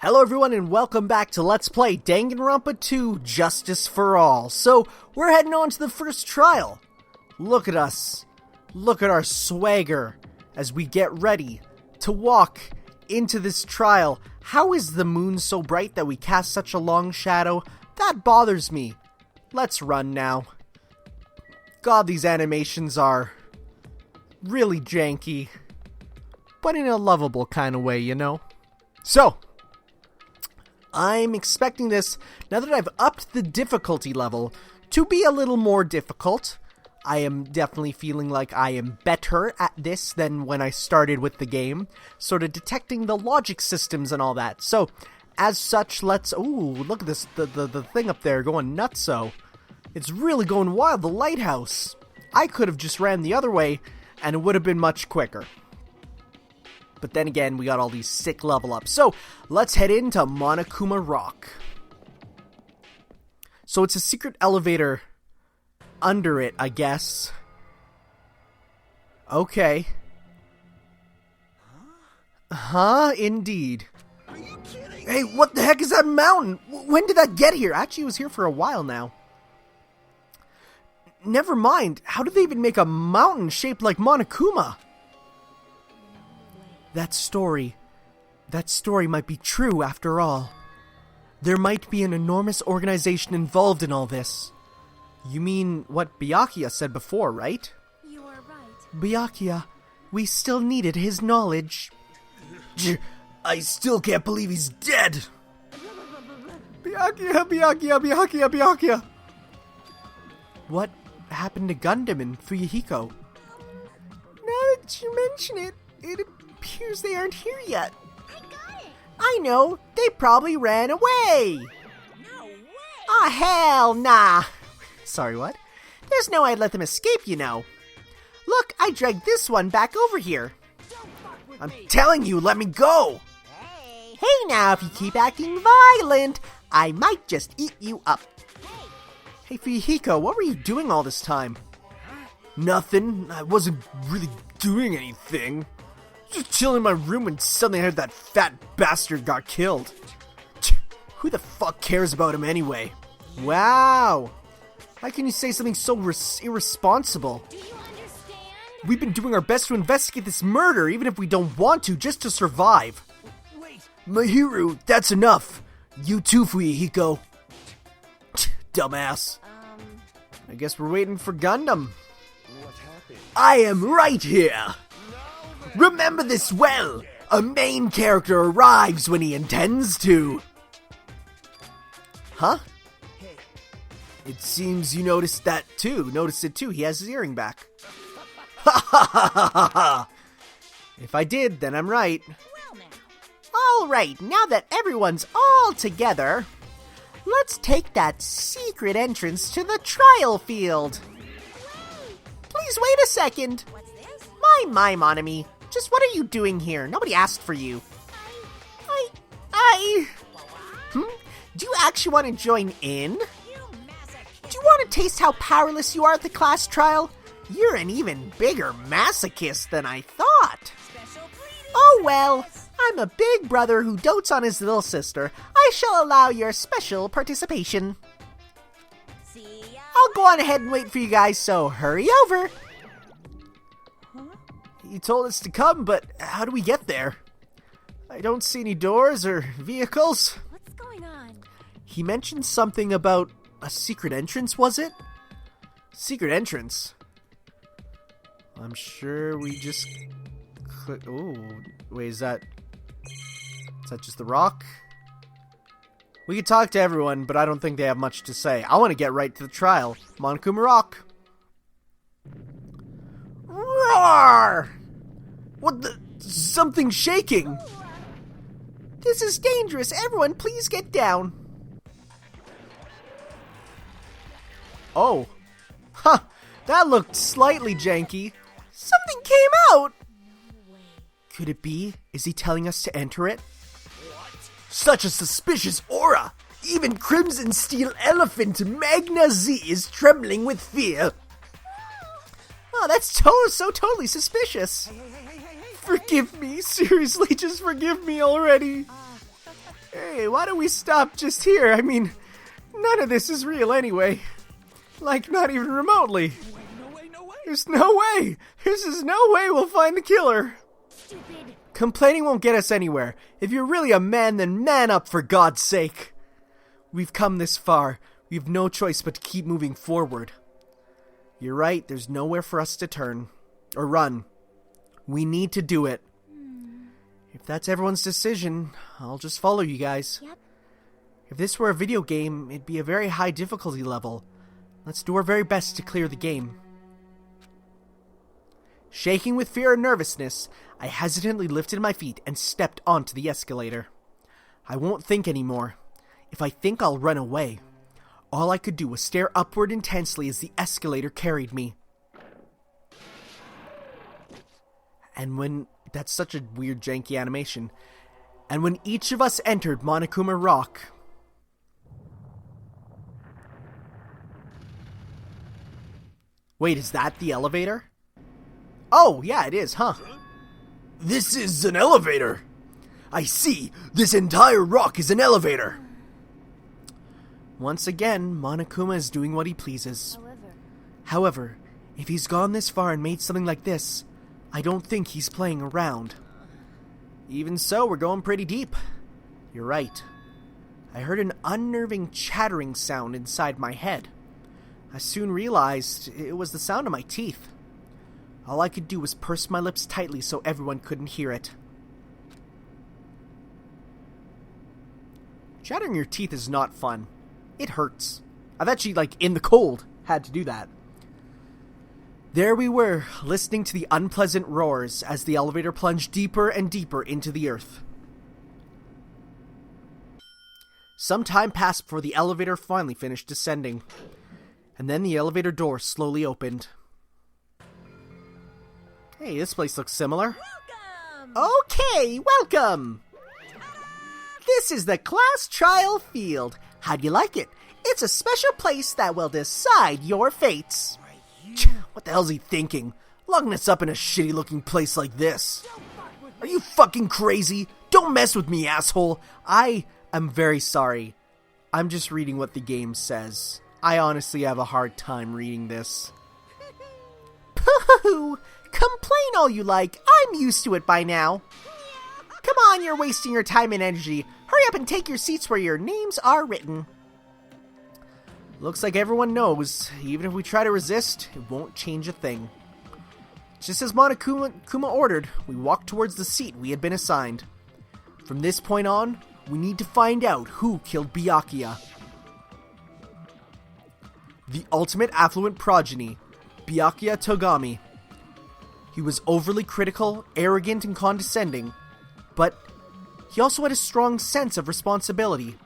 Hello everyone and welcome back to Let's Play Danganronpa 2 Justice for All. So, we're heading on to the first trial. Look at us. Look at our swagger as we get ready to walk into this trial. How is the moon so bright that we cast such a long shadow? That bothers me. Let's run now. God, these animations are really janky, but in a lovable kind of way, you know? So, I'm expecting this, now that I've upped the difficulty level, to be a little more difficult. I am definitely feeling like I am better at this than when I started with the game, sort of detecting the logic systems and all that. So, as such, let's... Ooh, look at this, the thing up there going nutso. It's really going wild, the lighthouse. I could have just ran the other way, and it would have been much quicker. But then again, we got all these sick level ups. So, let's head into Monokuma Rock. So, it's a secret elevator under it, I guess. Okay. Huh? Indeed. Are you kidding? Hey, what the heck is that mountain? When did that get here? Actually, it was here for a while now. Never mind. How did they even make a mountain shaped like Monokuma? That story might be true after all. There might be an enormous organization involved in all this. You mean what Byakuya said before, right? You are right. Byakuya, we still needed his knowledge. I still can't believe he's dead. Byakuya. What happened to Gundam and Fuyuhiko? Now that you mention it, it appears they aren't here yet. I got it. I know. They probably ran away. No way. Ah, hell nah. Sorry, what? There's no way I'd let them escape, you know. Look, I dragged this one back over here. Don't fuck with I'm me. telling you, let me go. Hey. Now, if you keep acting violent, I might just eat you up. Hey, Fuyuhiko, what were you doing all this time? Nothing. I wasn't really doing anything. Just chilling in my room when suddenly I heard that fat bastard got killed. Who the fuck cares about him anyway? Wow. How can you say something so irresponsible? Do you understand? We've been doing our best to investigate this murder, even if we don't want to, just to survive. Wait. Mahiru, that's enough. You too, Fuyuhiko. Dumbass. I guess we're waiting for Gundam. What happened? I am right here. Remember this well. A main character arrives when he intends to. Huh? Hey. It seems you noticed that too. Noticed it too. He has his earring back. Ha ha ha ha ha ha. If I did, then I'm right. Well now. Alright, now that everyone's all together, let's take that secret entrance to the trial field. Please wait a second. What's this? My Monami. Just what are you doing here? Nobody asked for you. Do you actually want to join in? You masochist. Do you want to taste how powerless you are at the class trial? You're an even bigger masochist than I thought. Special greetings. Oh well, I'm a big brother who dotes on his little sister. I shall allow your special participation. See ya. I'll go on ahead and wait for you guys, so hurry over. You told us to come, but how do we get there? I don't see any doors or vehicles. What's going on? He mentioned something about a secret entrance, was it? Secret entrance? I'm sure we just click. Ooh, wait, is that just the rock? We could talk to everyone, but I don't think they have much to say. I want to get right to the trial. Monokuma Rock. Roar! What the? Something's shaking. This is dangerous. Everyone, please get down. Oh. Huh. That looked slightly janky. Something came out. Could it be? Is he telling us to enter it? Such a suspicious aura. Even Crimson Steel Elephant Magna Z is trembling with fear. Oh, that's so totally suspicious. Hey. Forgive me. Seriously, just forgive me already. Hey, why don't we stop just here? I mean, none of this is real anyway. Like, not even remotely. No way, no way. There's no way. There's no way we'll find the killer. Stupid. Complaining won't get us anywhere. If you're really a man, then man up, for God's sake. We've come this far. We have no choice but to keep moving forward. You're right, there's nowhere for us to turn. Or run. We need to do it. If that's everyone's decision, I'll just follow you guys. Yep. If this were a video game, it'd be a very high difficulty level. Let's do our very best to clear the game. Shaking with fear and nervousness, I hesitantly lifted my feet and stepped onto the escalator. I won't think anymore. If I think, I'll run away. All I could do was stare upward intensely as the escalator carried me. And when... That's such a weird, janky animation. And when each of us entered Monokuma Rock... Wait, is that the elevator? Oh, yeah, it is, huh? This is an elevator. I see. This entire rock is an elevator. Once again, Monokuma is doing what he pleases. However, However, if he's gone this far and made something like this, I don't think he's playing around. Even so, we're going pretty deep. You're right. I heard an unnerving chattering sound inside my head. I soon realized it was the sound of my teeth. All I could do was purse my lips tightly so everyone couldn't hear it. Chattering your teeth is not fun. It hurts. I've actually, in the cold, had to do that. There we were, listening to the unpleasant roars as the elevator plunged deeper and deeper into the earth. Some time passed before the elevator finally finished descending. And then the elevator door slowly opened. Hey, this place looks similar. welcome. Okay, welcome! This is the class trial field. How'd you like it? It's a special place that will decide your fates. What the hell's he thinking? Locking us up in a shitty-looking place like this. Are you fucking crazy? Don't mess with me, asshole. I am very sorry. I'm just reading what the game says. I honestly have a hard time reading this. Pooh! Complain all you like. I'm used to it by now. Come on, you're wasting your time and energy. Hurry up and take your seats where your names are written. Looks like everyone knows, even if we try to resist, it won't change a thing. Just as Monokuma ordered, we walked towards the seat we had been assigned. From this point on, we need to find out who killed Byakuya. The ultimate affluent progeny, Byakuya Togami. He was overly critical, arrogant, and condescending, but he also had a strong sense of responsibility.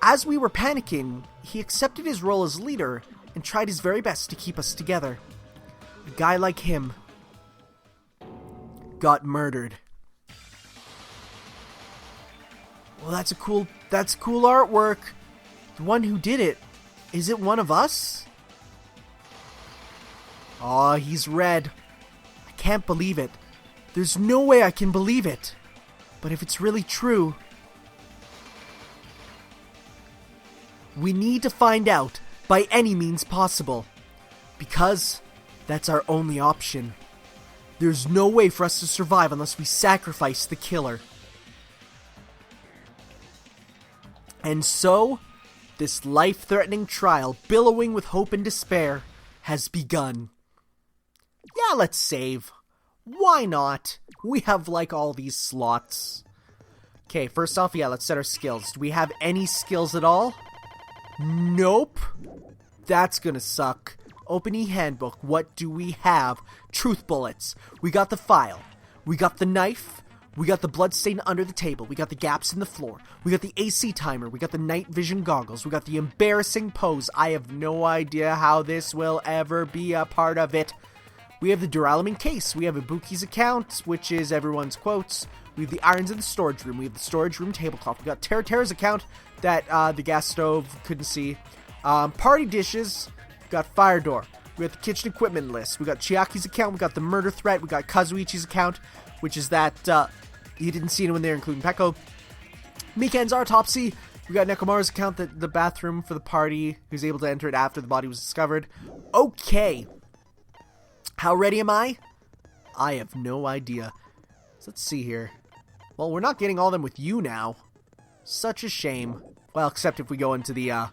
As we were panicking, he accepted his role as leader and tried his very best to keep us together. A guy like him got murdered. Well, that's cool artwork. The one who did it, is it one of us? Aw, he's red. I can't believe it. There's no way I can believe it. But if it's really true, we need to find out by any means possible. Because that's our only option. There's no way for us to survive unless we sacrifice the killer. And so, this life-threatening trial, billowing with hope and despair, has begun. Yeah, let's save. Why not? We have, all these slots. Okay, first off, yeah, let's set our skills. Do we have any skills at all? Nope. That's gonna suck. Open e-handbook. What do we have? Truth bullets. We got the file. We got the knife. We got the bloodstain under the table. We got the gaps in the floor. We got the AC timer. We got the night vision goggles. We got the embarrassing pose. I have no idea how this will ever be a part of it. We have the duralumin case. We have Ibuki's account, which is everyone's quotes. We have the irons in the storage room. We have the storage room tablecloth. We got Tera's account that the gas stove couldn't see. Party dishes. We got fire door. We got the kitchen equipment list. We got Chiaki's account. We got the murder threat. We got Kazuichi's account, which is that he didn't see anyone there, including Peko. Mikan's autopsy. We got Nekomaru's account, the bathroom for the party, who's able to enter it after the body was discovered. Okay. How ready am I? I have no idea. So let's see here. Well, we're not getting all of them with you now. Such a shame. Well, except if we go into the,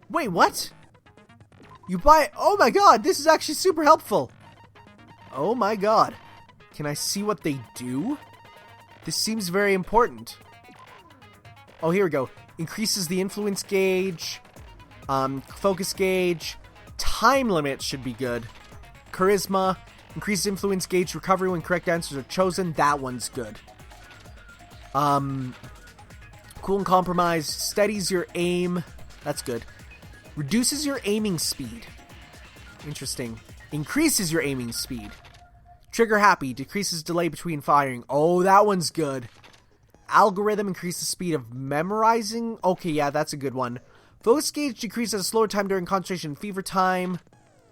Wait, what? You buy... Oh my god, this is actually super helpful. Oh my god. Can I see what they do? This seems very important. Oh, here we go. Increases the influence gauge. Focus gauge. Time limit should be good. Charisma. Increases influence gauge recovery when correct answers are chosen. That one's good. Cool and compromise. Steadies your aim. That's good. Reduces your aiming speed. Interesting. Increases your aiming speed. Trigger happy. Decreases delay between firing. Oh, that one's good. Algorithm increases speed of memorizing. Okay, yeah, that's a good one. Focus gauge decreases a slower time during concentration and fever time.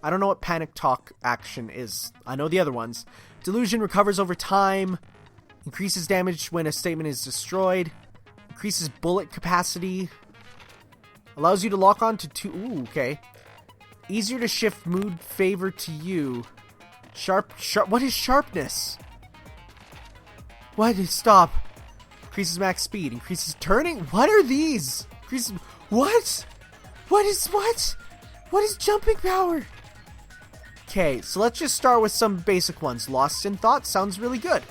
I don't know what panic talk action is. I know the other ones. Delusion recovers over time. Increases damage when a statement is destroyed. Increases bullet capacity. Allows you to lock on to two... Ooh, okay. Easier to shift mood favor to you. Sharp... What is sharpness? What? Stop. Increases max speed. Increases turning. What are these? Increases... What? What is what? What is jumping power? Okay, so let's just start with some basic ones. Lost in Thought sounds really good.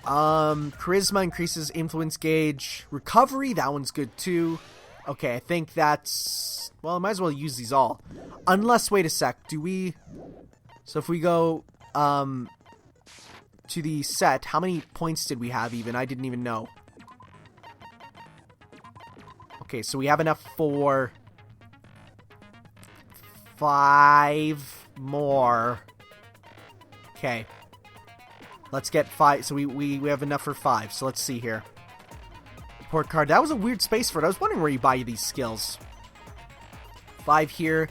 Charisma increases influence gauge. Recovery, that one's good too. Okay, I think that's... Well, I might as well use these all. Unless, wait a sec, do we... So if we go, to the set, how many points did we have even? I didn't even know. Okay, so we have enough for 5 more. Okay. Let's get 5. So we have enough for 5. So let's see here. Report card. That was a weird space for it. I was wondering where you buy these skills. 5 here.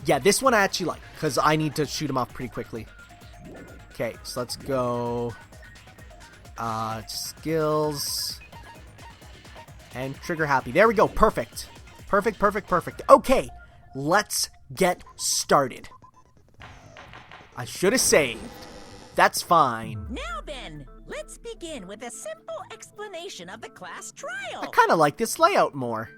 Yeah, this one I actually like, because I need to shoot them off pretty quickly. Okay, so let's go. Skills. And trigger happy. There we go. Perfect. Perfect, perfect, perfect. Okay, let's get started. I should have saved. That's fine. Now then, let's begin with a simple explanation of the class trial. I kind of like this layout more.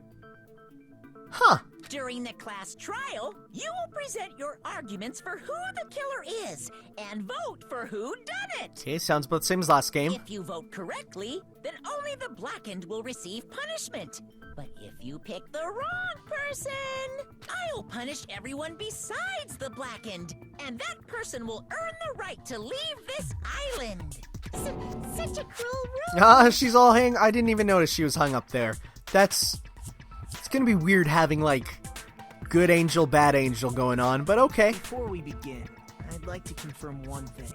Huh. During the class trial, you will present your arguments for who the killer is and vote for who done it. Okay, sounds about the same as last game. If you vote correctly, then only the blackened will receive punishment. But if you pick the wrong person, I'll punish everyone besides the blackened, and that person will earn the right to leave this island. Such a cruel rule. She's all hung. I didn't even notice she was hung up there. It's gonna be weird having, like, good angel, bad angel going on, but okay. Before we begin, I'd like to confirm one thing.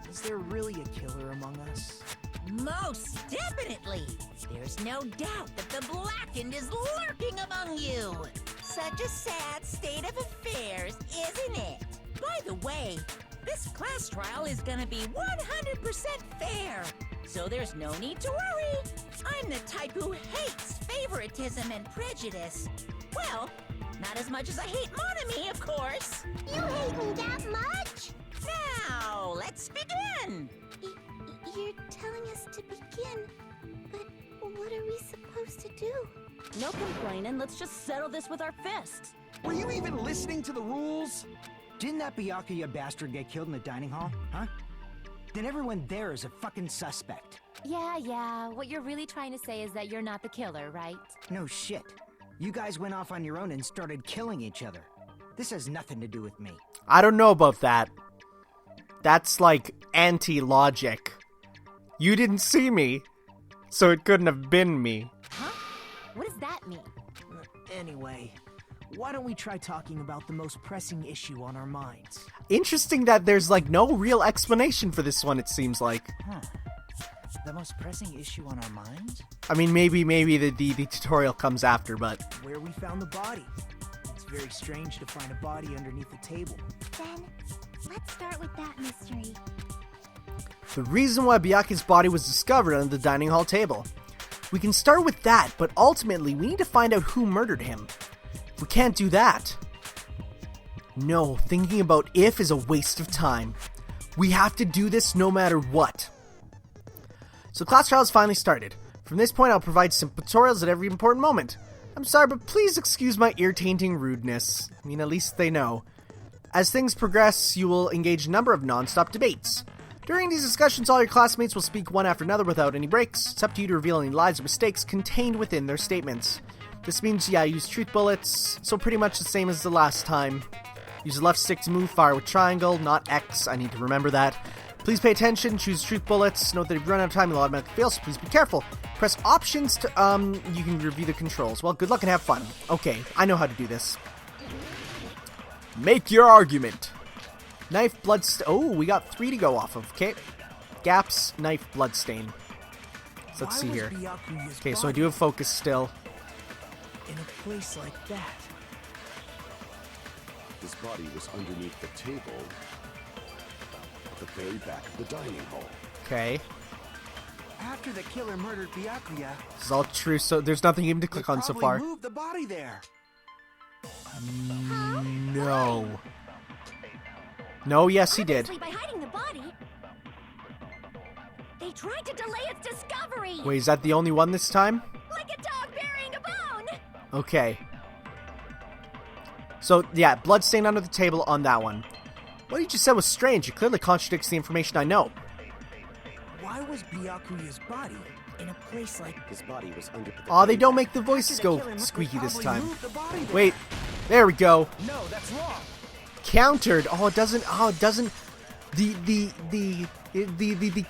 Is there really a killer among us? Most definitely. There's no doubt that the blackened is lurking among you. Such a sad state of affairs, isn't it? By the way, this class trial is gonna be 100% fair, so there's no need to worry. I'm the type who hates favoritism and prejudice. Well, not as much as I hate Monami, of course. You hate me that much? Now, let's begin. You're telling us to begin, but what are we supposed to do? No complaining, let's just settle this with our fists. Were you even listening to the rules? Didn't that Byakuya bastard get killed in the dining hall, huh? Then everyone there is a fucking suspect. Yeah, what you're really trying to say is that you're not the killer, right? No shit. You guys went off on your own and started killing each other. This has nothing to do with me. I don't know about that. That's like anti-logic. You didn't see me, so it couldn't have been me. Huh? What does that mean? Anyway, why don't we try talking about the most pressing issue on our minds? Interesting that there's like no real explanation for this one, it seems like. Huh. The most pressing issue on our minds? I mean, maybe the tutorial comes after, but... Where we found the body. It's very strange to find a body underneath the table. Then, let's start with that mystery. The reason why Byakuya's body was discovered under the dining hall table. We can start with that, but ultimately we need to find out who murdered him. We can't do that. No, thinking about if is a waste of time. We have to do this no matter what. So class trials finally started. From this point I'll provide some tutorials at every important moment. I'm sorry, but please excuse my ear-tainting rudeness. I mean, at least they know. As things progress, you will engage a number of non-stop debates. During these discussions, all your classmates will speak one after another without any breaks. It's up to you to reveal any lies or mistakes contained within their statements. This means, use truth bullets, so pretty much the same as the last time. Use the left stick to move, fire with triangle, not X, I need to remember that. Please pay attention, choose truth bullets. Note that if you run out of time, you'll automatically fail, so please be careful. Press options to, you can review the controls. Well, good luck and have fun. Okay, I know how to do this. Make your argument. Knife, oh, we got 3 to go off of, okay. Gaps, knife, bloodstain. So let's see here. Okay, so I do have focus still. In a place like that. His body was underneath the table at the very back of the dining hall. Okay. After the killer murdered Byakuya, This is all true, so there's nothing even to click on so far. moved the body there. No. No, yes, he did. Obviously, by hiding the body, they tried to delay its discovery. Wait, is that the only one this time? Like a dog burying a bone. Okay. So, yeah, bloodstain under the table on that one. What you just said was strange. It clearly contradicts the information I know. Why was Byakuya's body in a place like His body was under the Aw, they very don't back- make the voices go killer murdered squeaky this probably time. moved the body there. Wait, there we go. No, that's wrong. Countered. The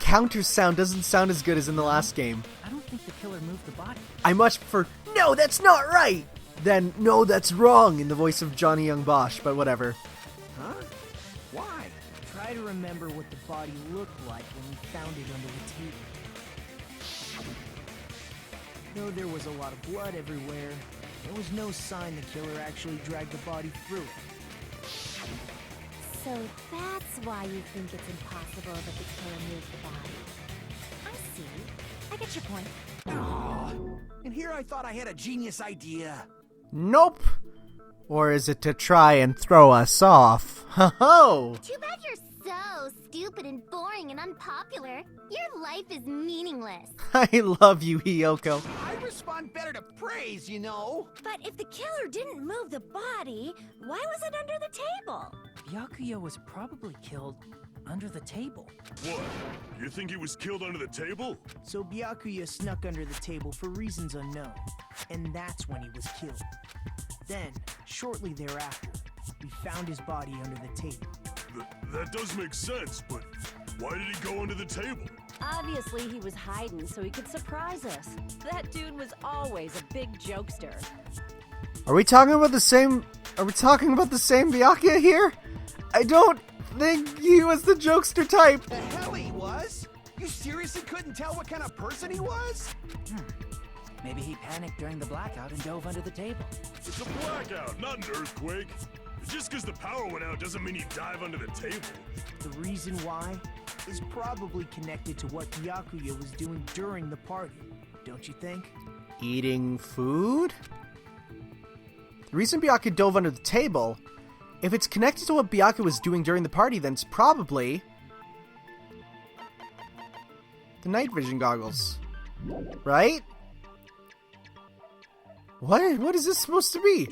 counter sound doesn't sound as good as in the last game. I don't think the killer moved the body. I much prefer, no, that's not right, than, no, that's wrong, in the voice of Johnny Young Bosch, but whatever. Huh? Why? Try to remember what the body looked like when we found it under the table. Though there was a lot of blood everywhere, there was no sign the killer actually dragged the body through it. So that's why you think it's impossible that the killer moved the body. I see. I get your point. Aw, and here I thought I had a genius idea. Nope. Or is it to try and throw us off? Ho-ho! Too bad you're so stupid and boring and unpopular. Your life is meaningless. I love you, Hiyoko. I respond better to praise, you know. But if the killer didn't move the body, why was it under the table? Byakuya was probably killed under the table. What? You think he was killed under the table? So Byakuya snuck under the table for reasons unknown, and that's when he was killed. Then, shortly thereafter, we found his body under the table. That does make sense, but why did he go under the table? Obviously, he was hiding so he could surprise us. That dude was always a big jokester. Are we talking about the same Byakuya here? I don't think he was the jokester type. The hell he was? You seriously couldn't tell what kind of person he was? Maybe he panicked during the blackout and dove under the table. It's a blackout, not an earthquake. Just because the power went out doesn't mean you dive under the table. The reason why is probably connected to what Byakuya was doing during the party, don't you think? Eating food? The reason Byakuya dove under the table, if it's connected to what Byakuya was doing during the party, then it's probably the night vision goggles. Right? What is this supposed to be?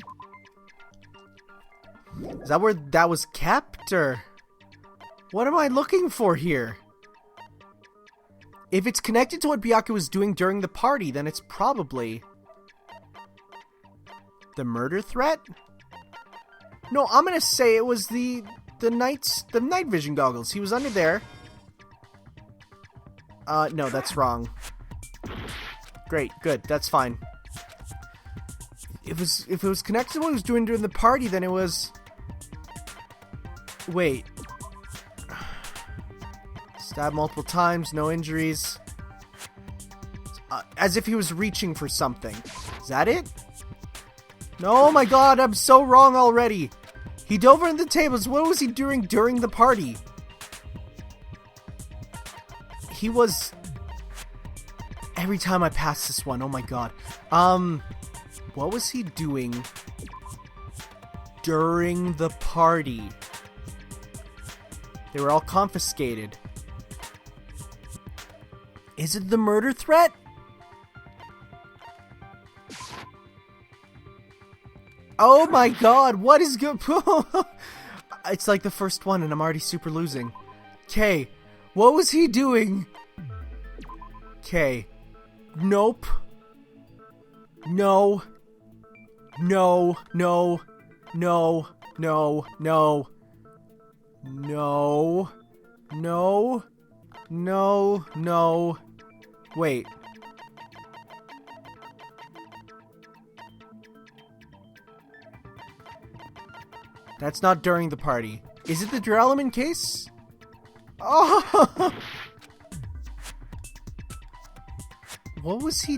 Is that where that was kept, or what am I looking for here? If it's connected to what Byakuya was doing during the party, then it's probably the murder threat? No, I'm gonna say it was the night vision goggles. He was under there. No, that's wrong. Great, good, that's fine. If it was connected to what he was doing during the party, then it was... Wait. Stabbed multiple times, no injuries. As if he was reaching for something. Is that it? No, oh my god, I'm so wrong already. He dove under the tables. What was he doing during the party? he was... Every time I pass this one, oh my god. What was he doing during the party? They were all confiscated. Is it the murder threat? Oh my god, what is good? It's like the first one and I'm already super losing. Okay, what was he doing? Okay. Nope. No. No. No. No. No. No. No. No. No. No. Wait. That's not during the party. Is it the Duralaman case? Oh! What was he...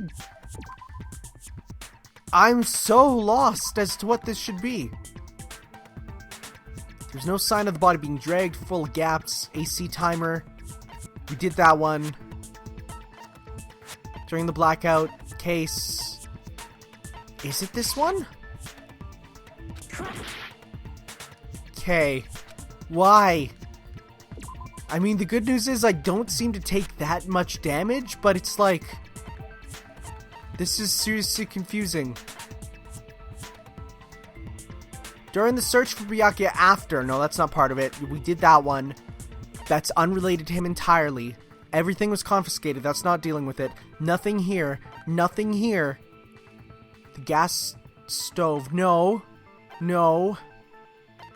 I'm so lost as to what this should be. There's no sign of the body being dragged, full of gaps, AC timer. We did that one. During the blackout case. Is it this one? Okay. Why? I mean, the good news is I don't seem to take that much damage, but it's like... This is seriously confusing. During the search for Byakuya after... No, that's not part of it. We did that one. That's unrelated to him entirely. Everything was confiscated. That's not dealing with it. Nothing here. Nothing here. The gas stove. No. No.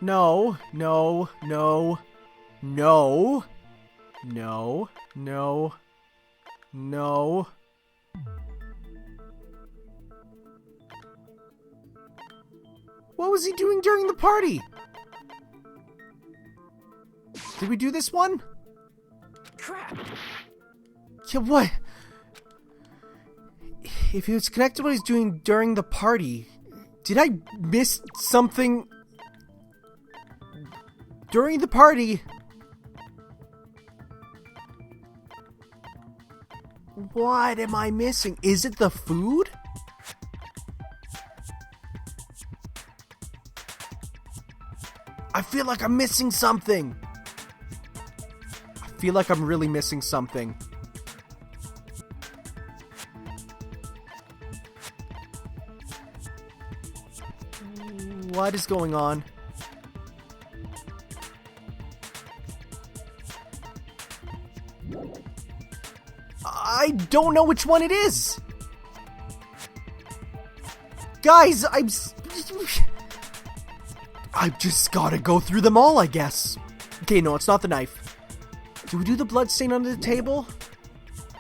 No. No. No. No. No. No. No. What was he doing during the party? Did we do this one? Crap! Yeah, what? If it was connected to what he's doing during the party, did I miss something during the party? What am I missing? Is it the food? I feel like I'm missing something. I feel like I'm really missing something. What is going on? I don't know which one it is. Guys, I've just gotta go through them all, I guess. Okay, no, it's not the knife. Did we do the blood stain under the table?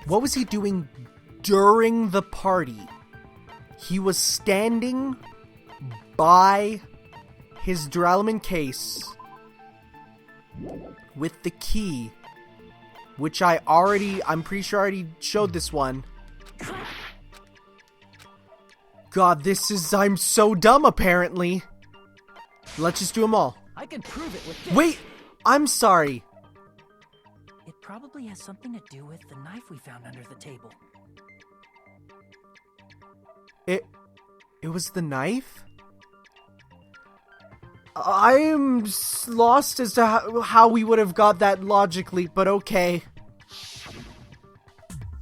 What was he doing during the party? He was standing by his Duralaman case with the key, which I'm pretty sure I already showed this one. God, I'm so dumb apparently. Let's just do them all. I can prove it with this. Wait, I'm sorry. It probably has something to do with the knife we found under the table. It was the knife? I'm lost as to how we would have got that logically, but okay.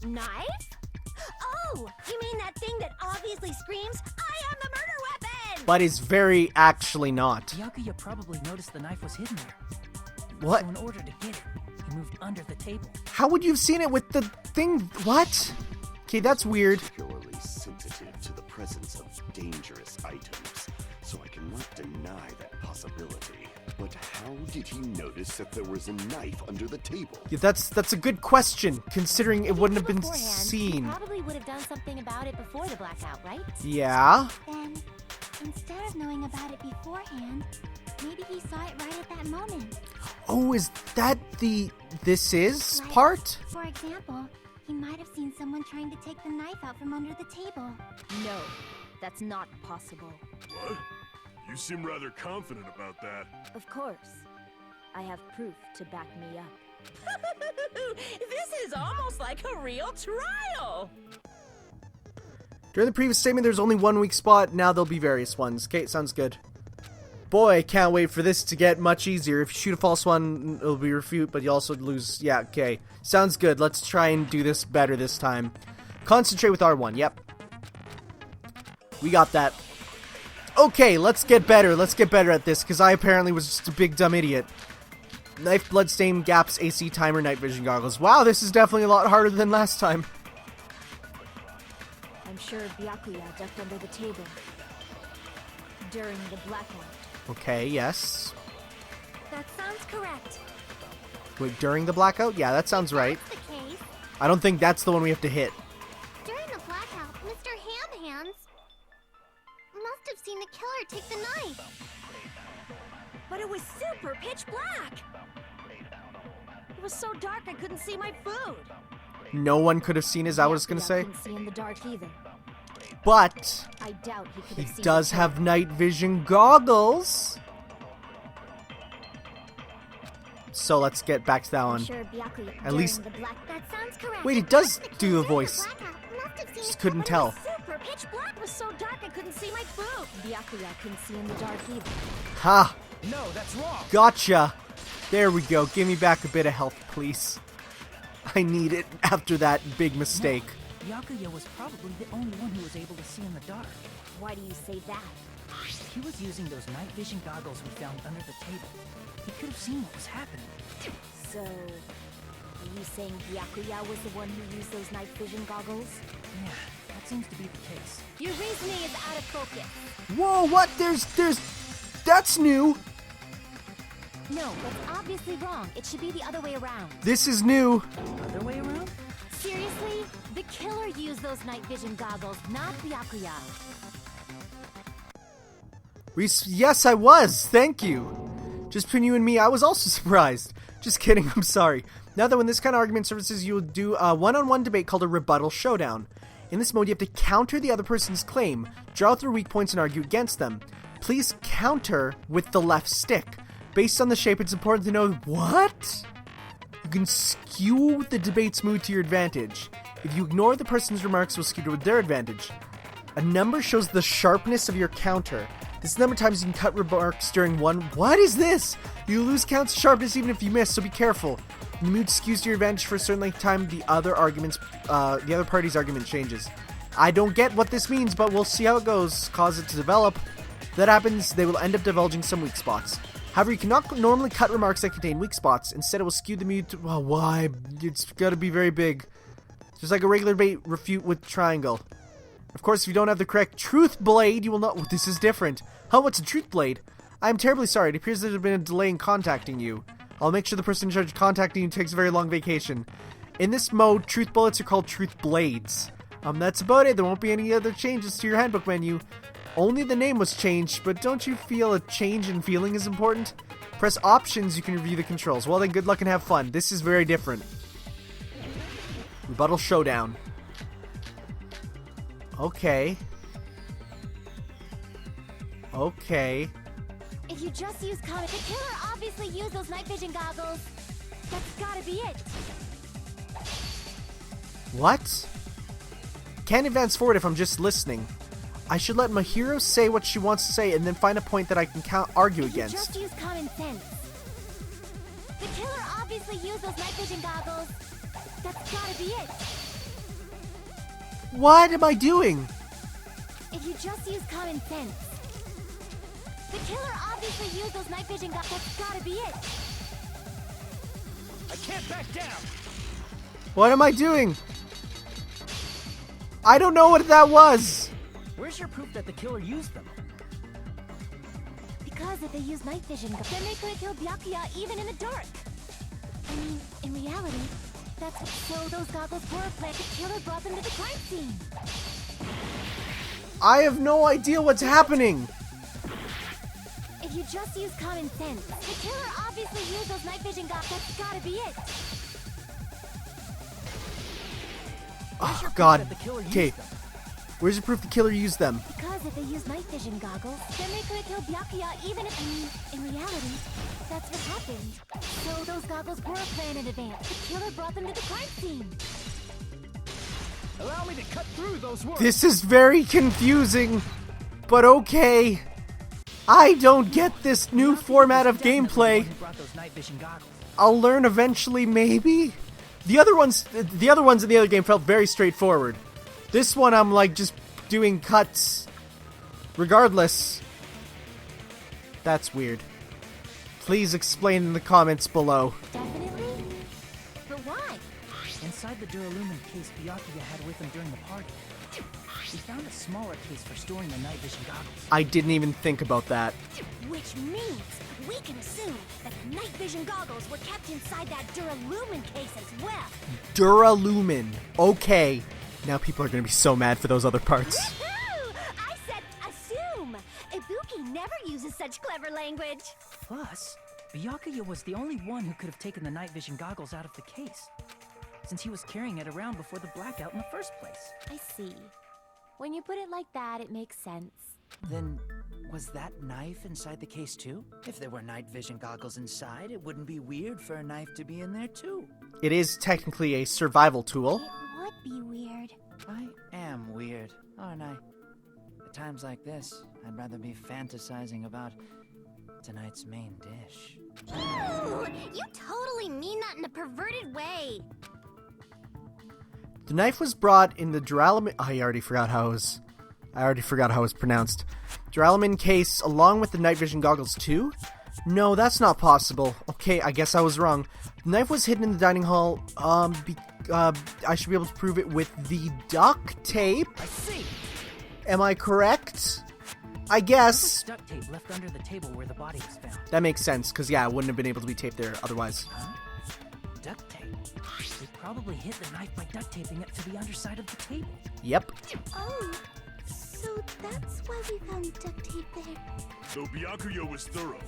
Knife? Oh, you mean that thing that obviously screams, I am the murder weapon! But is very actually not. Byakuya probably noticed the knife was hidden there. What? So in order to get it, he moved under the table. How would you have seen it with the thing? What? Okay, that's weird. Particularly sensitive to the presence of dangerous items, so I cannot deny that possibility. But how did he notice that there was a knife under the table? Yeah, that's a good question, considering it wouldn't have been Beforehand, seen. He probably would have done something about it before the blackout, right? Yeah. Then, instead of knowing about it beforehand, maybe he saw it right at that moment. Oh, is that the this is Like, part? For example, he might have seen someone trying to take the knife out from under the table. No, that's not possible. What? You seem rather confident about that. Of course. I have proof to back me up. This is almost like a real trial. During the previous statement, there's only one weak spot. Now there'll be various ones. Okay, sounds good. Boy, can't wait for this to get much easier. If you shoot a false one, it'll be refute, but you also lose. Yeah, okay. Sounds good. Let's try and do this better this time. Concentrate with R1. Yep. We got that. Okay, let's get better. Let's get better at this, because I apparently was just a big dumb idiot. Knife, bloodstain, gaps, AC, timer, night vision goggles. Wow, this is definitely a lot harder than last time. I'm sure Byakuya ducked under the table during the blackout. Okay, yes. That sounds correct. Wait, during the blackout? Yeah, that sounds right. That's the case. I don't think that's the one we have to hit. During the blackout, Mr. Ham-Hands must have seen the killer take the knife. But it was super pitch black. It was so dark I couldn't see my food. No one could have seen, as I was going to say. Couldn't see in the dark either. But I doubt he could he have seen does the have night vision goggles. So let's get back to that I'm one. sure Byakuya At least- during the black. That sounds correct. Wait, it does The do killer the during voice. blackout must have seen Just the couldn't killer. tell. Super pitch black was so dark I couldn't see my food. Byakuya couldn't see in the dark either. Ha! No, that's wrong. Gotcha! There we go. Give me back a bit of health, please. I need it after that big mistake. Byakuya was probably the only one who was able to see in the dark. Why do you say that? He was using those night vision goggles we found under the table. He could have seen what was happening. So, are you saying Byakuya was the one who used those night vision goggles? Yeah, that seems to be the case. Your reasoning is out of focus. Whoa, what? That's new! No, that's obviously wrong. It should be the other way around. This is new. Other way around? Seriously? The killer used those night vision goggles, not Byakuya. Yes, I was. Thank you. Just between you and me, I was also surprised. Just kidding, I'm sorry. Now that when this kind of argument surfaces, you'll do a one-on-one debate called a rebuttal showdown. In this mode, you have to counter the other person's claim, draw out their weak points, and argue against them. Please counter with the left stick. Based on the shape, it's important to know what? You can skew the debate's mood to your advantage. If you ignore the person's remarks, will skew to their advantage. A number shows the sharpness of your counter. This is the number of times you can cut remarks during one. What is this? You lose counts of sharpness even if you miss, so be careful. When the mood skews to your advantage for a certain length of time, the other party's argument changes. I don't get what this means, but we'll see how it goes. Cause it to develop. If that happens, they will end up divulging some weak spots. However, you cannot normally cut remarks that contain weak spots. Instead, it will skew the mood to... Oh, why? It's got to be very big. Just like a regular debate, refute with triangle. Of course, if you don't have the correct truth blade, you will not... This is different. Huh, what's a truth blade? I am terribly sorry. It appears there's been a delay in contacting you. I'll make sure the person in charge of contacting you takes a very long vacation. In this mode, truth bullets are called truth blades. That's about it. There won't be any other changes to your handbook menu. Only the name was changed, but don't you feel a change in feeling is important? Press options, you can review the controls. Well then, good luck and have fun. This is very different. Rebuttal showdown. Okay. Okay. If you just use comic, the killer obviously used those night vision goggles. That's gotta be it. What? Can't advance forward if I'm just listening. I should let Mahiro say what she wants to say and then find a point that I can argue If you against. just use common sense. The killer obviously used those night vision goggles. That's gotta be it. What am I doing? If you just use common sense. The killer obviously used those night vision goggles. That's gotta be it. I can't back down. What am I doing? I don't know what that was. Where's your proof that the killer used them? Because if they use night vision, then they could kill Byakuya even in the dark. I mean, in reality, that's so those goggles were a plant. The killer brought them to the crime scene. I have no idea what's happening. If you just use common sense, the killer obviously used those night vision goggles. That's gotta be it. Oh, God. Okay. Where's your proof the killer used them? Because if they use night vision goggles, then they could kill Byakuya even if, in reality, that's what happened. So those goggles were planned in advance. The killer brought them to the crime scene. Allow me to cut through those words. This is very confusing, but okay. I don't get this new format of gameplay. I'll learn eventually, maybe? The other ones in the other game felt very straightforward. This one, I'm like just doing cuts. Regardless. That's weird. Please explain in the comments below. Definitely? But why? Inside the Duralumin case Byakuya had with him during the party, we found a smaller case for storing the night vision goggles. I didn't even think about that. Which means we can assume that the night vision goggles were kept inside that Duralumin case as well. Duralumin. Okay. Now people are going to be so mad for those other parts. Woohoo! I said assume. Ibuki never uses such clever language. Plus, Byakuya was the only one who could have taken the night vision goggles out of the case, since he was carrying it around before the blackout in the first place. I see. When you put it like that, it makes sense. Then, was that knife inside the case too? If there were night vision goggles inside, it wouldn't be weird for a knife to be in there too. It is technically a survival tool. It would be weird. I am weird, aren't I? At times like this, I'd rather be fantasizing about tonight's main dish. Ew! You totally mean that in a perverted way. The knife was brought in the Duralumin... I already forgot how it was pronounced. Duralumin case along with the night vision goggles too? No, that's not possible. Okay, I guess I was wrong. The knife was hidden in the dining hall. I should be able to prove it with the duct tape. I see. Am I correct? I guess. Duct tape left under the table where the body was found. That makes sense, because yeah, it wouldn't have been able to be taped there otherwise. Huh? Duct tape. They probably hid the knife by duct taping it to the underside of the table. Yep. Oh, so that's why we found duct tape there. Though Byakuya was thorough,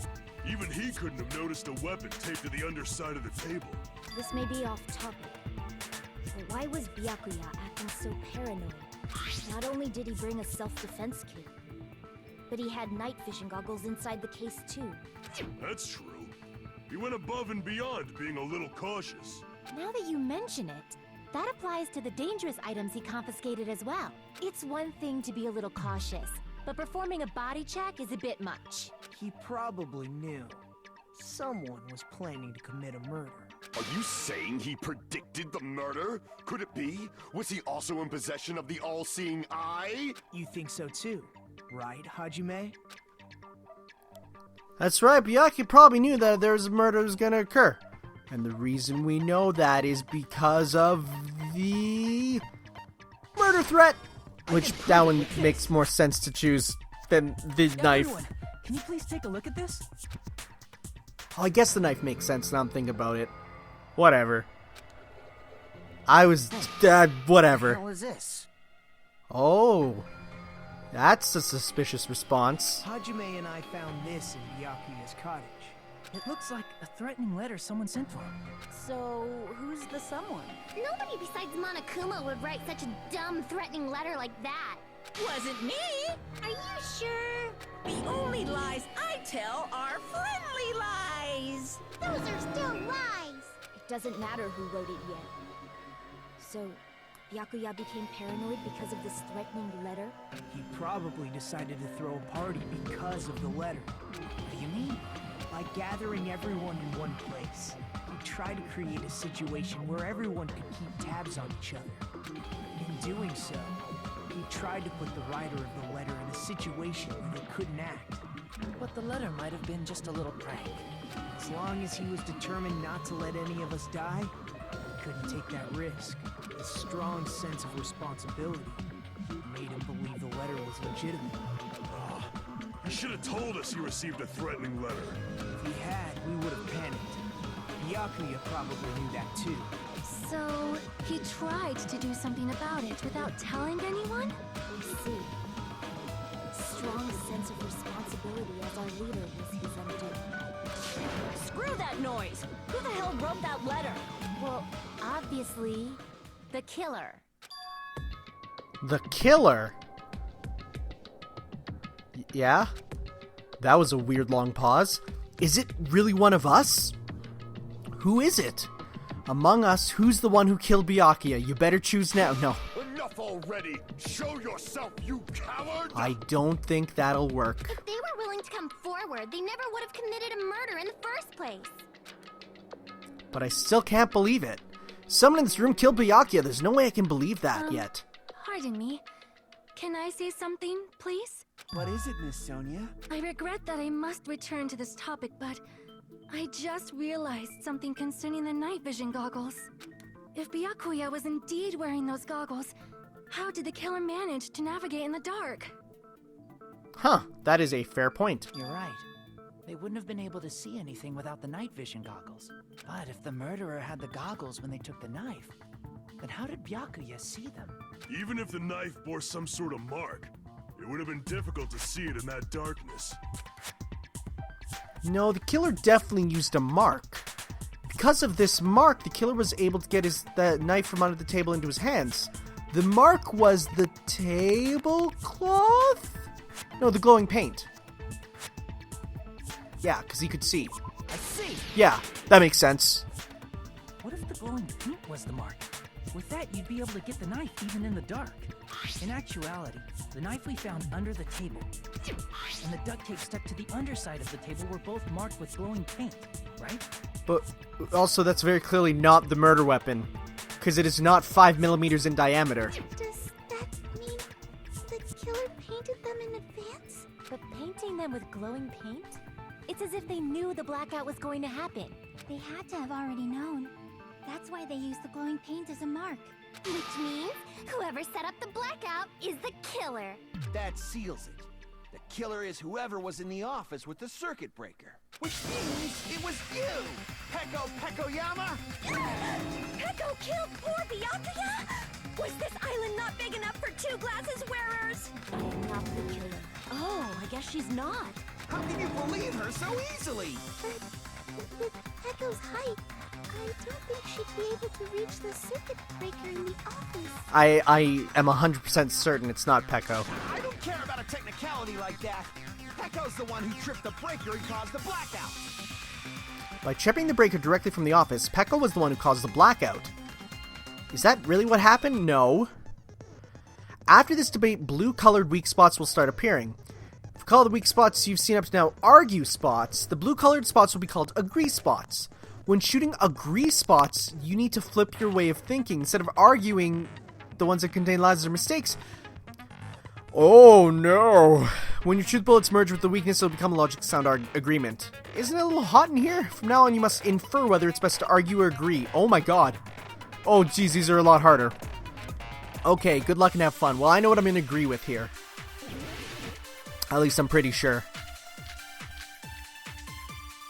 even he couldn't have noticed a weapon taped to the underside of the table. This may be off topic, but why was Byakuya acting so paranoid? Not only did he bring a self-defense kit, but he had night vision goggles inside the case too. That's true. He went above and beyond being a little cautious. Now that you mention it, that applies to the dangerous items he confiscated as well. It's one thing to be a little cautious, but performing a body check is a bit much. He probably knew. Someone was planning to commit a murder. Are you saying he predicted the murder? Could it be? Was he also in possession of the all-seeing eye? You think so too, right, Hajime? That's right, Byakuya probably knew that there's a murder was gonna occur. And the reason we know that is because of the murder threat. Which, that one makes more sense to choose than the knife. Everyone, can you please take a look at this? Oh, I guess the knife makes sense now I'm thinking about it. Whatever. Whatever. What is this? Oh. That's a suspicious response. Hajime and I found this in Byakuya's cottage. It looks like a threatening letter someone sent for him. So, who's the someone? Nobody besides Monokuma would write such a dumb, threatening letter like that. Wasn't me. Are you sure? The only lies I tell are friendly lies. Those are still lies. It doesn't matter who wrote it yet. So, Byakuya became paranoid because of this threatening letter? He probably decided to throw a party because of the letter. What do you mean? By gathering everyone in one place, he tried to create a situation where everyone could keep tabs on each other. In doing so, he tried to put the writer of the letter in a situation where they couldn't act. But the letter might have been just a little prank. As long as he was determined not to let any of us die, he couldn't take that risk. A strong sense of responsibility made him believe the letter was legitimate. He should have told us he received a threatening letter. If he had, we would have panicked. Byakuya probably knew that too. So, he tried to do something about it without telling anyone? I see. Strong sense of responsibility as our leader was his undoing. Screw that noise! Who the hell wrote that letter? Well, obviously, the killer. The killer? Yeah? That was a weird long pause. Is it really one of us? Who is it? Among us, who's the one who killed Byakuya? You better choose now. No. Enough already! Show yourself, you coward! I don't think that'll work. If they were willing to come forward, they never would have committed a murder in the first place. But I still can't believe it. Someone in this room killed Byakuya. There's no way I can believe that yet. Pardon me. Can I say something, please? What is it, Miss Sonia? I regret that I must return to this topic, but I just realized something concerning the night vision goggles. If Byakuya was indeed wearing those goggles, how did the killer manage to navigate in the dark? Huh, that is a fair point. You're right. They wouldn't have been able to see anything without the night vision goggles. But if the murderer had the goggles when they took the knife, then how did Byakuya see them? Even if the knife bore some sort of mark, it would have been difficult to see it in that darkness. No, the killer definitely used a mark. Because of this mark, the killer was able to get the knife from under the table into his hands. The mark was the tablecloth? No, the glowing paint. Yeah, because he could see. I see! Yeah, that makes sense. What if the glowing paint was the mark? With that, you'd be able to get the knife even in the dark. In actuality, the knife we found under the table and the duct tape stuck to the underside of the table were both marked with glowing paint, right? But also, that's very clearly not the murder weapon, because it is not 5 millimeters in diameter. Does that mean the killer painted them in advance? But painting them with glowing paint? It's as if they knew the blackout was going to happen. They had to have already known. That's why they used the glowing paint as a mark. Which means whoever set up the blackout is the killer. That seals it. The killer is whoever was in the office with the circuit breaker. Which means it was you, Peko Pekoyama! Peko killed poor Byakuya? Was this island not big enough for 2 glasses wearers? I am not the killer. Oh, I guess she's not. How can you believe her so easily? But with Peko's height, I don't think she'd be able to reach the circuit breaker in the office. I am 100% certain it's not Peko. I don't care about a technicality like that. Peko's the one who tripped the breaker and caused the blackout. By tripping the breaker directly from the office, Peko was the one who caused the blackout. Is that really what happened? No. After this debate, blue-colored weak spots will start appearing. If you call the weak spots you've seen up to now argue spots, the blue-colored spots will be called agree spots. When shooting agree spots, you need to flip your way of thinking. Instead of arguing the ones that contain lies or mistakes. Oh no! When your truth bullets merge with the weakness, it'll become a logic sound agreement. Isn't it a little hot in here? From now on, you must infer whether it's best to argue or agree. Oh my god. Oh geez, these are a lot harder. Okay, good luck and have fun. Well, I know what I'm going to agree with here. At least I'm pretty sure.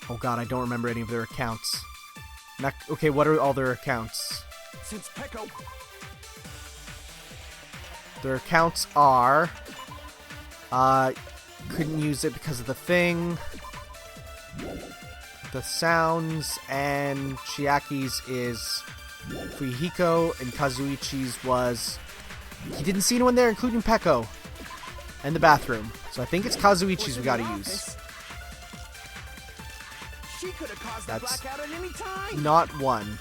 Oh god, I don't remember any of their accounts. Okay, what are all their accounts? Since Peko... Their accounts are... couldn't use it because of the thing. The sounds, and Chiaki's is Fuihiko, and Kazuichi's was... He didn't see anyone there, including Peko. And the bathroom. So I think it's Kazuichi's we gotta use. She could have caused the blackout at any time. Not one.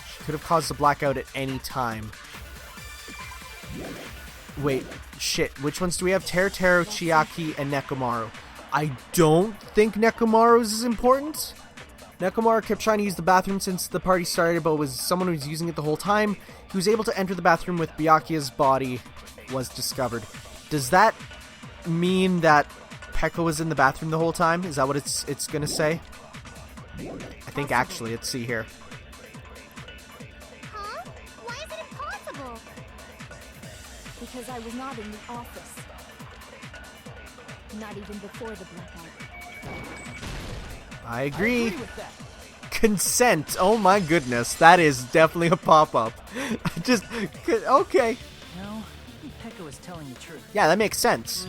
She could have caused the blackout at any time. Wait, shit. Which ones do we have? Teruteru, Chiaki, and Nekomaru. I don't think Nekomaru's is important. Nekomaru kept trying to use the bathroom since the party started, but was someone who was using it the whole time. He was able to enter the bathroom with Byakuya's body was discovered. Does that mean that Peko was in the bathroom the whole time? Is that what it's gonna say? I think actually, let's see here. Huh? Why is it impossible? Because I was not in the office. Not even before the blackout. I agree. Consent. Oh my goodness, that is definitely a pop-up. Just okay. No, I think Peko is telling the truth. Yeah, that makes sense.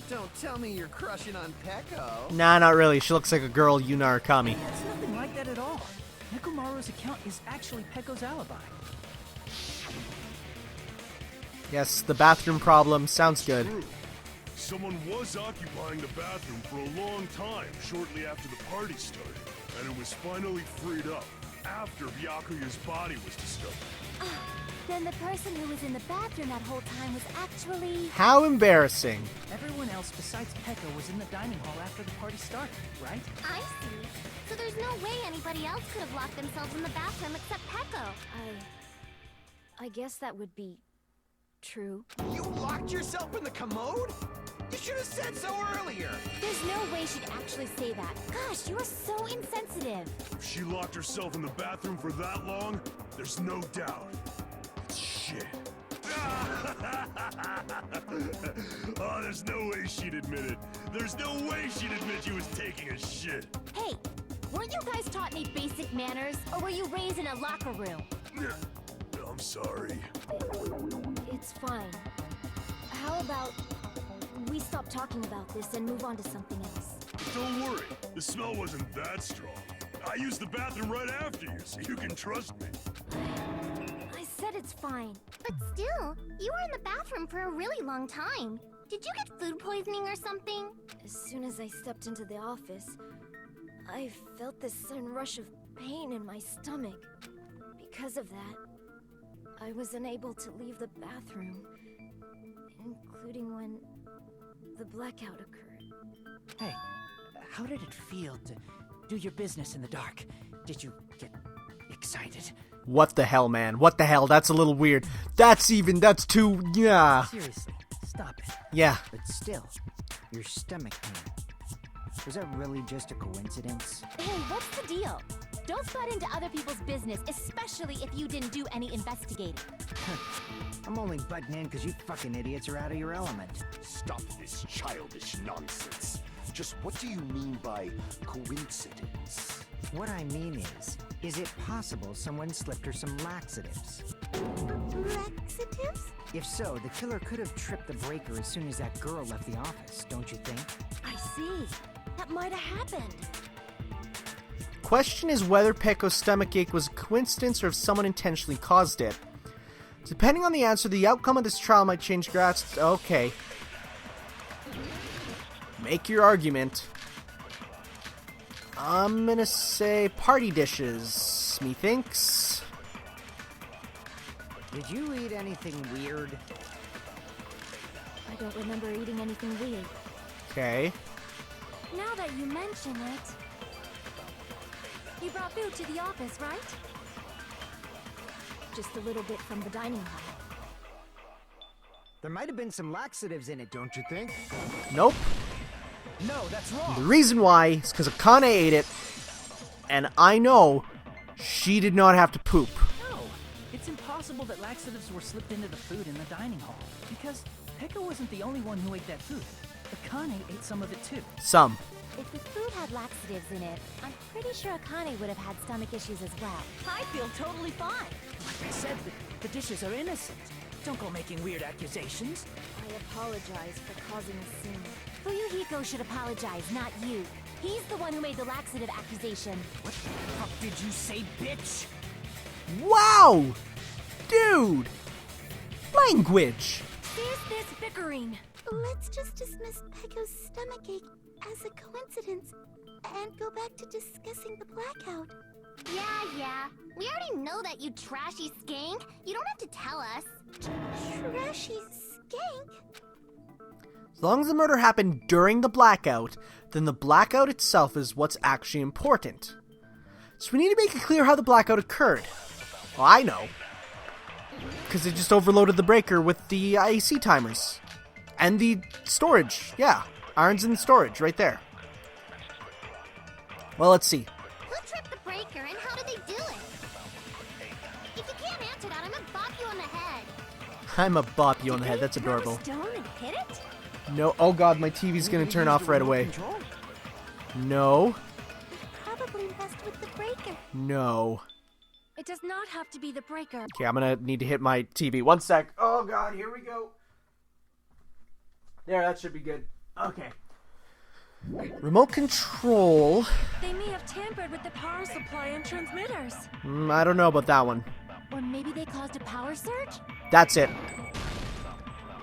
Don't tell me you're crushing on Peko. Nah, not really. She looks like a girl Yuna Arakami. It's nothing like that at all. Nekomaru's account is actually Peko's alibi. Yes, the bathroom problem sounds good. someone was occupying the bathroom for a long time shortly after the party started, and it was finally freed up after Byakuya's body was discovered. Then the person who was in the bathroom that whole time was actually... How embarrassing. Everyone else besides Pekka was in the dining hall after the party started, right? I see. So there's no way anybody else could have locked themselves in the bathroom except Pecco. I guess that would be... true. You locked yourself in the commode? You should have said so earlier! There's no way she'd actually say that. Gosh, you are so insensitive. If she locked herself in the bathroom for that long, there's no doubt. It's shit. Oh, there's no way she'd admit it. There's no way she'd admit she was taking a shit. Hey, weren't you guys taught any basic manners? Or were you raised in a locker room? I'm sorry. It's fine. How about we stop talking about this and move on to something else? Don't worry, the smell wasn't that strong. I used the bathroom right after you, so you can trust me. I said it's fine. But still, you were in the bathroom for a really long time. Did you get food poisoning or something? As soon as I stepped into the office, I felt this sudden rush of pain in my stomach. Because of that, I was unable to leave the bathroom, including when the blackout occurred. Hey, how did it feel to do your business in the dark? Did you get excited? What the hell, man? What the hell? That's a little weird. That's too, yeah. Seriously, stop it. Yeah. But still, your stomach pain. Was that really just a coincidence? Hey, what's the deal? Don't butt into other people's business, especially if you didn't do any investigating. I'm only butting in because you fucking idiots are out of your element. Stop this childish nonsense. Just what do you mean by coincidence? What I mean is it possible someone slipped her some laxatives? Laxatives? If so, the killer could have tripped the breaker as soon as that girl left the office, don't you think? I see. That might have happened. Question is whether Pecco's stomachache was a coincidence or if someone intentionally caused it. Depending on the answer, the outcome of this trial might change drastically. Okay. Make your argument. I'm gonna say party dishes, methinks. Did you eat anything weird? I don't remember eating anything weird. Okay. Now that you mention it... You brought food to the office, right? Just a little bit from the dining hall. There might have been some laxatives in it, don't you think? Nope. No, that's wrong. The reason why is because Akane ate it, and I know she did not have to poop. No, it's impossible that laxatives were slipped into the food in the dining hall, because Pekka wasn't the only one who ate that food. Akane ate some of it too. Some. If the food had laxatives in it, I'm pretty sure Akane would have had stomach issues as well. I feel totally fine. Like I said, the dishes are innocent. Don't go making weird accusations. I apologize for causing a scene. Fuyuhiko should apologize, not you. He's the one who made the laxative accusation. What the fuck did you say, bitch? Wow! Dude! Language! There's this bickering. Let's just dismiss Pecco's stomachache as a coincidence and go back to discussing the blackout. Yeah. We already know that, you trashy skank. You don't have to tell us. Trashy skank? As long as the murder happened during the blackout, then the blackout itself is what's actually important. So we need to make it clear how the blackout occurred. Well, I know. Because they just overloaded the breaker with the IAC timers. And the storage. Yeah, irons in the storage right there. Well, let's see. Who tripped the breaker and how did they do it? If you can't answer that, I'm gonna bop you on the head. I'm a bop you on the head. That's adorable. Stone and hit it? No. Oh god, my TV's gonna turn off right away. No. Probably messed with the breaker. No. It does not have to be the breaker. Okay, I'm gonna need to hit my TV. One sec. Oh god, here we go. There, that should be good. Okay. Remote control. They may have tampered with the power supply and transmitters. I don't know about that one. Or maybe they caused a power surge? That's it.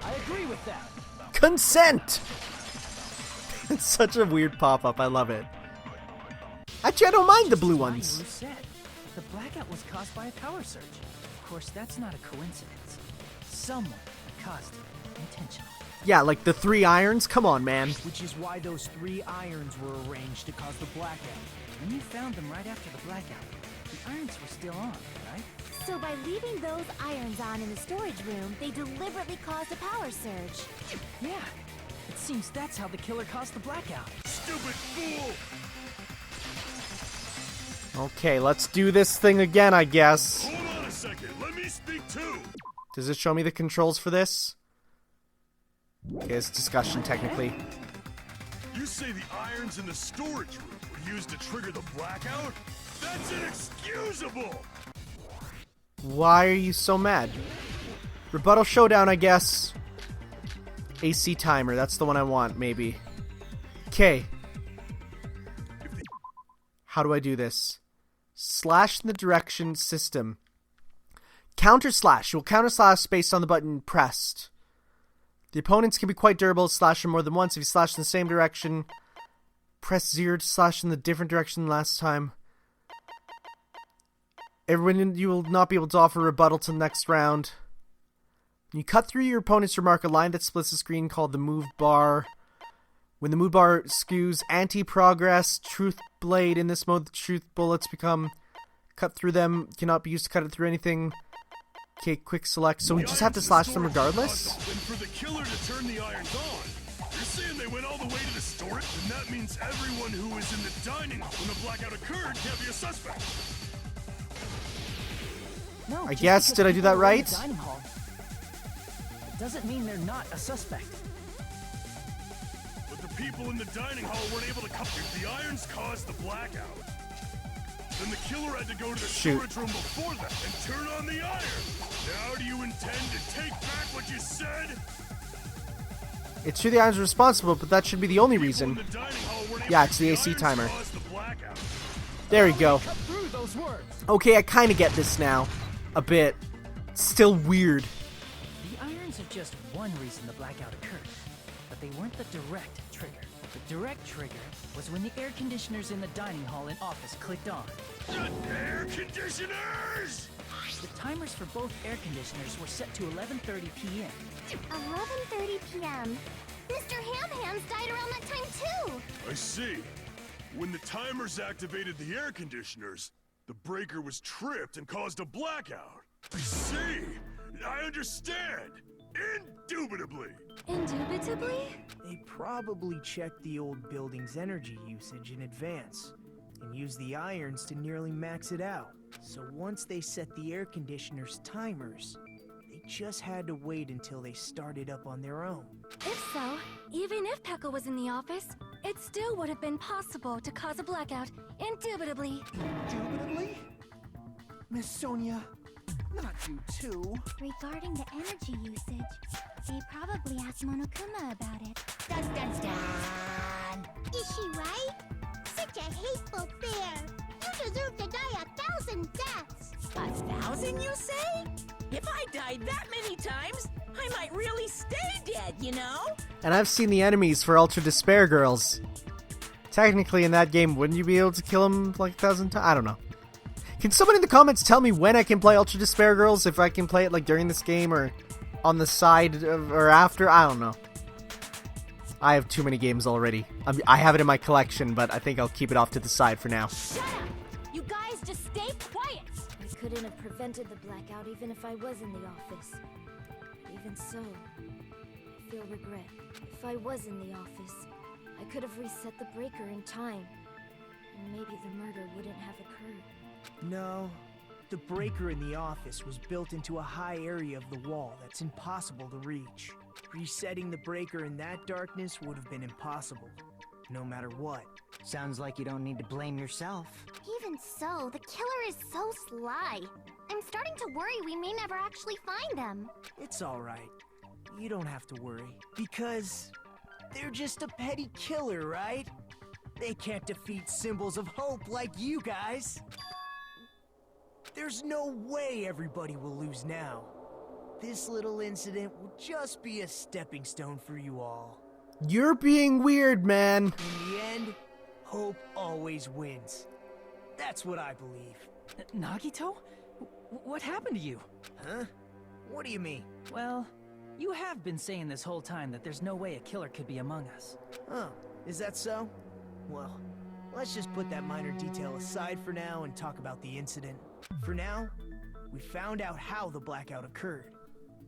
I agree with that. Consent! It's such a weird pop-up. I love it. Actually, I don't mind the blue ones. Said the blackout was caused by a power surge. Of course, that's not a coincidence. Someone caused it intentionally. Yeah, like the 3 irons? Come on, man. Which is why those 3 irons were arranged to cause the blackout. When you found them right after the blackout, the irons were still on, right? So by leaving those irons on in the storage room, they deliberately caused a power surge. Yeah. It seems that's how the killer caused the blackout. Stupid fool! Okay, let's do this thing again, I guess. Hold on a second, let me speak too! Does it show me the controls for this? Okay, it's discussion, technically. You say the irons in the storage room were used to trigger the blackout? That's inexcusable! Why are you so mad? Rebuttal showdown, I guess. AC timer, that's the one I want, maybe. Okay. How do I do this? Slash in the direction system. Counter slash. You will counter slash based on the button pressed. The opponents can be quite durable. Slash them more than once. If you slash in the same direction, press 0 to slash in the different direction than last time. You will not be able to offer rebuttal to the next round. When you cut through your opponent's remark, a line that splits the screen called the move bar. When the move bar skews anti-progress, truth blade. In this mode, the truth bullets become cut through them. Cannot be used to cut it through anything. Okay, quick select. So we just have to slash them regardless? And for the killer to turn the irons on, you're saying they went all the way to the storage? And that means everyone who was in the dining hall when the blackout occurred can't be a suspect. No, I guess, did I do that right? Dining hall, it doesn't mean they're not a suspect. But the people in the dining hall weren't able to cut. If the irons caused the blackout, then the killer had to go to the storage room before that and turn on the iron. Now do you intend to take back what you said? It's true the irons are responsible, but that should be the only reason. Yeah, it's the AC timer. There we go. Okay, I kind of get this now. A bit. Still weird. The irons are just one reason the blackout occurred, but they weren't the direct trigger. The direct trigger was when the air conditioners in the dining hall and office clicked on. The air conditioners! The timers for both air conditioners were set to 11:30 p.m. 11:30 p.m. Mr. Ham-Hams died around that time too! I see. When the timers activated the air conditioners, the breaker was tripped and caused a blackout. I see. I understand. Indubitably. Indubitably? They probably checked the old building's energy usage in advance and used the irons to nearly max it out. So once they set the air conditioner's timers, they just had to wait until they started up on their own. If so, even if Pekka was in the office, it still would have been possible to cause a blackout, indubitably. Indubitably? Miss Sonia, not you too. Regarding the energy usage, they probably asked Monokuma about it. Dun dun dun! Is she right? Such a hateful bear! You deserve to die 1,000 deaths! 1,000, you say? If I died that many times, I might really stay dead, you know? And I've seen the enemies for Ultra Despair Girls. Technically, in that game, wouldn't you be able to kill them like 1,000 times? I don't know. Can someone in the comments tell me when I can play Ultra Despair Girls? If I can play it like during this game or on the side or after? I don't know. I have too many games already. I have it in my collection, but I think I'll keep it off to the side for now. Shut up! You guys just stay quiet! I couldn't have prevented the blackout even if I was in the office. But even so, I feel regret. If I was in the office, I could have reset the breaker in time. And maybe the murder wouldn't have occurred. No, the breaker in the office was built into a high area of the wall that's impossible to reach. Resetting the breaker in that darkness would have been impossible, no matter what. Sounds like you don't need to blame yourself. Even so, the killer is so sly. I'm starting to worry we may never actually find them. It's alright. You don't have to worry. Because they're just a petty killer, right? They can't defeat symbols of hope like you guys. There's no way everybody will lose now. this little incident will just be a stepping stone for you all. You're being weird, man. In the end, hope always wins. That's what I believe. Nagito? What happened to you? Huh? What do you mean? Well, you have been saying this whole time that there's no way a killer could be among us. Oh, is that so? Well, let's just put that minor detail aside for now and talk about the incident. For now, we found out how the blackout occurred.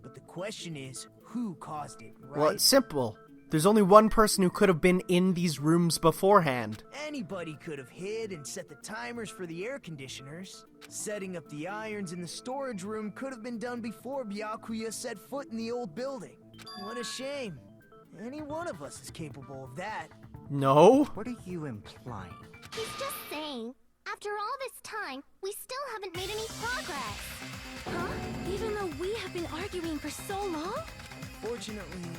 But the question is, who caused it, right? Well, it's simple. There's only one person who could have been in these rooms beforehand. Anybody could have hid and set the timers for the air conditioners. Setting up the irons in the storage room could have been done before Byakuya set foot in the old building. What a shame. Any one of us is capable of that. No? What are you implying? He's just saying, after all this time, we still haven't made any progress. Huh? Even though we have been arguing for so long? Fortunately,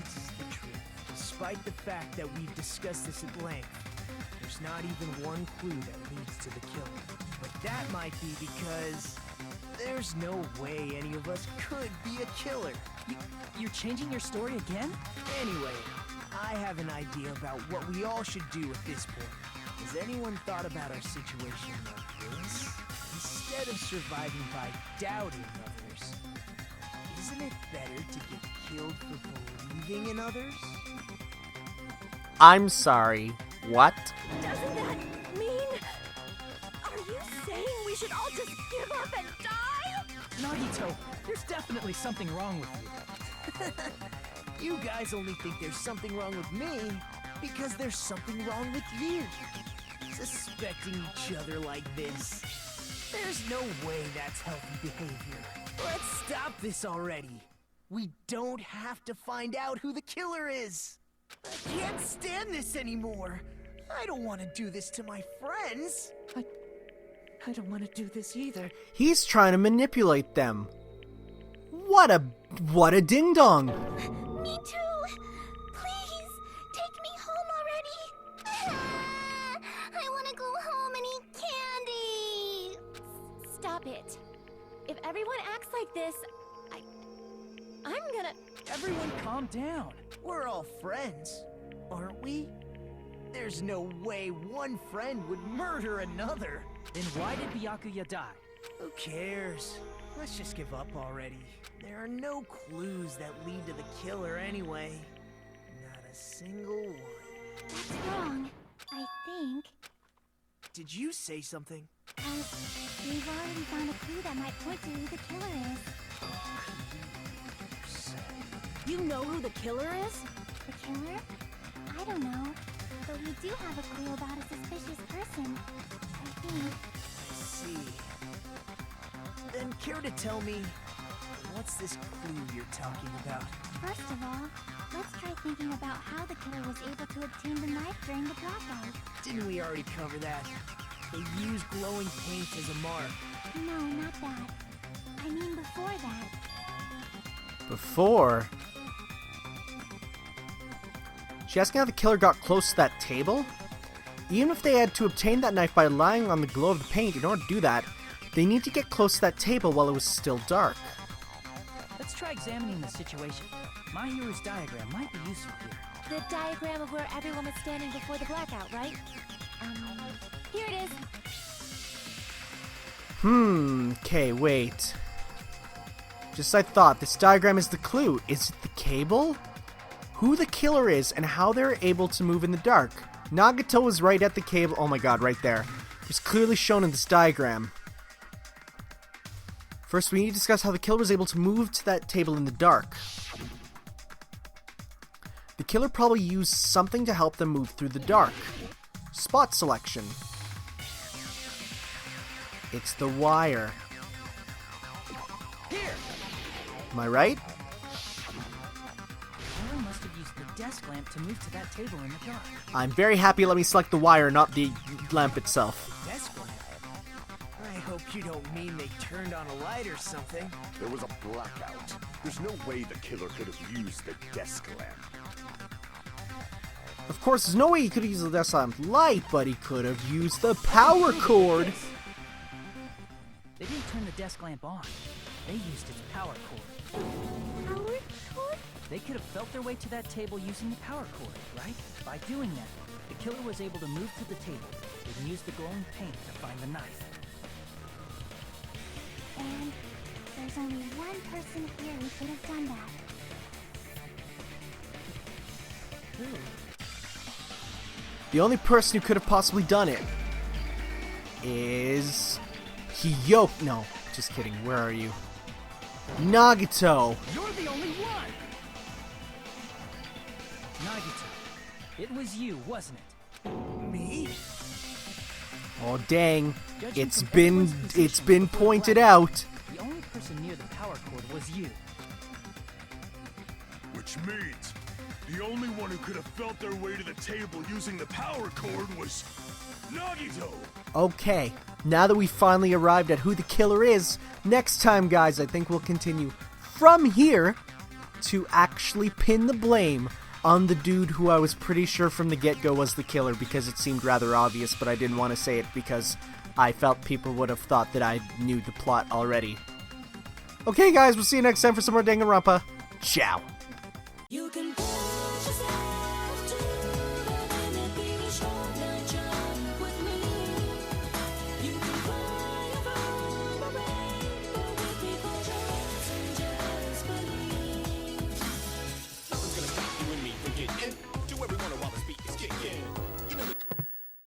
this is the truth. Despite the fact that we've discussed this at length, there's not even one clue that leads to the killer. But that might be because there's no way any of us could be a killer. You're changing your story again? Anyway, I have an idea about what we all should do at this point. Has anyone thought about our situation like this? Instead of surviving by doubting others, isn't it better to get killed for believing in others? I'm sorry. What? Doesn't that mean... Are you saying we should all just give up and die? Nagito, there's definitely something wrong with you. You guys only think there's something wrong with me because there's something wrong with you. Suspecting each other like this. There's no way that's healthy behavior. Let's stop this already. We don't have to find out who the killer is. I can't stand this anymore. I don't want to do this to my friends. I don't want to do this either. He's trying to manipulate them. What a ding-dong. Me too. Please, take me home already. I want to go home and eat candy. Stop it. If everyone acts like this, I'm gonna... Everyone calm down. We're all friends, aren't we? There's no way one friend would murder another. Then why did Byakuya die? Who cares? Let's just give up already. There are no clues that lead to the killer anyway. Not a single one. That's wrong, I think. Did you say something? We've already found a clue that might point to who the killer is. You know who the killer is? The killer? I don't know. But we do have a clue about a suspicious person, I think. I see. Then care to tell me, what's this clue you're talking about? First of all, let's try thinking about how the killer was able to obtain the knife during the blackout. Didn't we already cover that? They used glowing paint as a mark. No, not that. I mean before that. Before? She asking how the killer got close to that table? Even if they had to obtain that knife by relying on the glow of the paint, in order to do that, they need to get close to that table while it was still dark. Let's try examining the situation. My hero's diagram might be useful here. The diagram of where everyone was standing before the blackout, right? Here it is. Okay, wait. Just as I thought, this diagram is the clue. Is it the cable? Who the killer is and how they're able to move in the dark. Nagito was right at the cable. Oh my god, right there. It's clearly shown in this diagram. First, we need to discuss how the killer was able to move to that table in the dark. The killer probably used something to help them move through the dark. Spot selection. It's the wire. Here! Am I right? Killer must have used the desk lamp to move to that table in the dark. I'm very happy let me select the wire, not the lamp itself. Desk lamp? I hope you don't mean they turned on a light or something. There was a blackout. There's no way the killer could have used the desk lamp. Of course, there's no way he could have used the desk lamp light, but he could have used the power cord. They didn't turn the desk lamp on. They used its power cord. They could have felt their way to that table using the power cord, right? By doing that, the killer was able to move to the table and use the glowing paint to find the knife. And there's only one person here who could have done that. Who? The only person who could have possibly done it is Hiyoko. No, just kidding. Where are you? Nagito. You're the only one! Nagito, it was you, wasn't it? Me? Oh dang! Judging It's from been everyone's position been with the pointed blackout, out. The only person near the power cord was you. Which means the only one who could have felt their way to the table using the power cord was Nagito! Okay, now that we finally arrived at who the killer is, next time, guys, I think we'll continue from here to actually pin the blame on the dude who I was pretty sure from the get-go was the killer because it seemed rather obvious, but I didn't want to say it because I felt people would have thought that I knew the plot already. Okay, guys, we'll see you next time for some more Danganronpa. Ciao. You can push yourself.